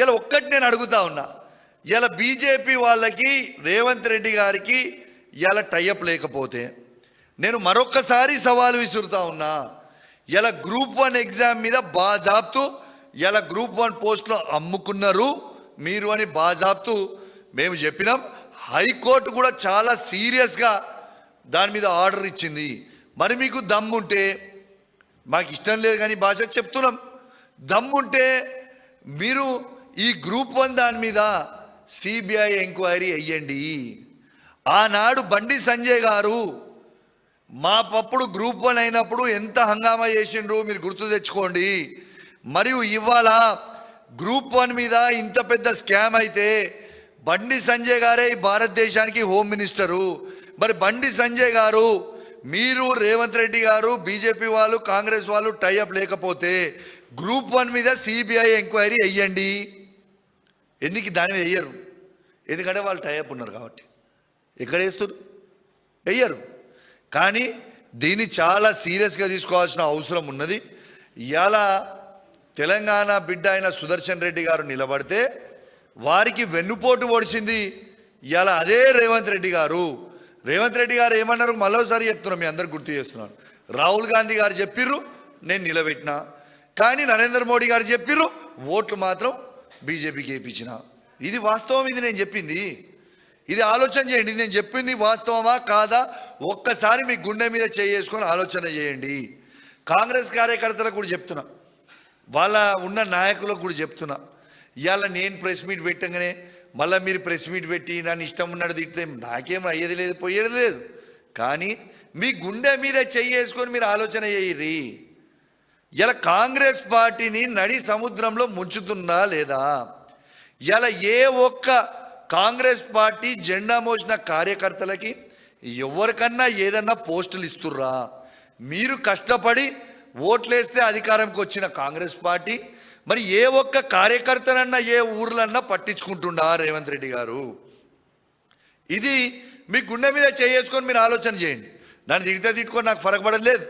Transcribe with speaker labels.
Speaker 1: ఇలా ఒక్కటి నేను అడుగుతా ఉన్నా, ఇలా బీజేపీ వాళ్ళకి రేవంత్ రెడ్డి గారికి ఇలా టైఅప్ లేకపోతే నేను మరొక్కసారి సవాలు విసురుతా ఉన్నా, ఇలా గ్రూప్ 1 ఎగ్జామ్ మీద బాజాబ్తు ఇలా గ్రూప్ 1 పోస్టులో అమ్ముకున్నారు మీరు అని బాజాబ్తు మేము చెప్పినాం. హైకోర్టు కూడా చాలా సీరియస్గా దాని మీద ఆర్డర్ ఇచ్చింది. మరి మీకు దమ్ముంటే, మాకు ఇష్టం లేదు కానీ భాష చెప్తున్నాం, దమ్ముంటే మీరు ఈ గ్రూప్ 1 దాని మీద సిబిఐ ఎంక్వైరీ అయ్యండి. ఆనాడు బండి సంజయ్ గారు మా పప్పుడు గ్రూప్ 1 అయినప్పుడు ఎంత హంగామా చేసిండ్రు మీరు గుర్తు తెచ్చుకోండి. మరియు ఇవాళ గ్రూప్ 1 మీద ఇంత పెద్ద స్కామ్ అయితే బండి సంజయ్ గారే ఈ భారతదేశానికి హోమ్ మినిస్టరు. మరి బండి సంజయ్ గారు, మీరు రేవంత్ రెడ్డి గారు, బీజేపీ వాళ్ళు, కాంగ్రెస్ వాళ్ళు టైఅప్ లేకపోతే గ్రూప్ 1 మీద సిబిఐ ఎంక్వైరీ అయ్యండి. ఎందుకు దాని మీద వెయ్యరు? ఎందుకంటే వాళ్ళు టైఅప్ ఉన్నారు కాబట్టి. ఎక్కడ వేస్తారు? వెయ్యరు. కానీ దీన్ని చాలా సీరియస్గా తీసుకోవాల్సిన అవసరం ఉన్నది. ఇవాళ తెలంగాణ బిడ్డ అయిన సుదర్శన్ రెడ్డి గారు నిలబడితే వారికి వెన్నుపోటు పొడిచింది ఇవాళ అదే రేవంత్ రెడ్డి గారు. రేవంత్ రెడ్డి గారు ఏమన్నారు మరోసారి చెప్తున్నాం, మీ అందరికి గుర్తు చేస్తున్నాను. రాహుల్ గాంధీ గారు చెప్పిర్రు, నేను నిలబెట్టినా. కానీ నరేంద్ర మోడీ గారు చెప్పిర్రు, ఓట్లు మాత్రం బీజేపీకి వేయించిన. ఇది వాస్తవం. ఇది నేను చెప్పింది. ఇది ఆలోచన చేయండి. నేను చెప్పింది వాస్తవమా కాదా ఒక్కసారి మీ గుండె మీద చేసుకొని ఆలోచన చేయండి. కాంగ్రెస్ కార్యకర్తలకు కూడా చెప్తున్నా, వాళ్ళ ఉన్న నాయకులకు కూడా చెప్తున్నా, ఇవాళ నేను ప్రెస్ మీట్ పెట్టగానే మళ్ళీ మీరు ప్రెస్ మీట్ పెట్టి నన్ను ఇష్టం ఉన్నట్టు తిడితే నాకేం అయ్యేది లేదు, పోయేది లేదు. కానీ మీ గుండె మీద చేసుకొని మీరు ఆలోచన చేయర్రి. ఇలా కాంగ్రెస్ పార్టీని నడి సముద్రంలో ముంచుతున్నా లేదా? ఇలా ఏ ఒక్క కాంగ్రెస్ పార్టీ జెండా మోసిన కార్యకర్తలకి ఎవరికన్నా ఏదన్నా పోస్టులు ఇస్తుర్రా? మీరు కష్టపడి ఓట్లేస్తే అధికారంకి వచ్చిన కాంగ్రెస్ పార్టీ మరి ఏ ఒక్క కార్యకర్తనన్నా ఏ ఊర్లన్నా పట్టించుకుంటుండా రేవంత్ రెడ్డి గారు? ఇది మీ గుండె మీద చేసుకొని మీరు ఆలోచన చేయండి. నన్ను తిడితే తిట్టుకొని నాకు ఫరక పడలేదు.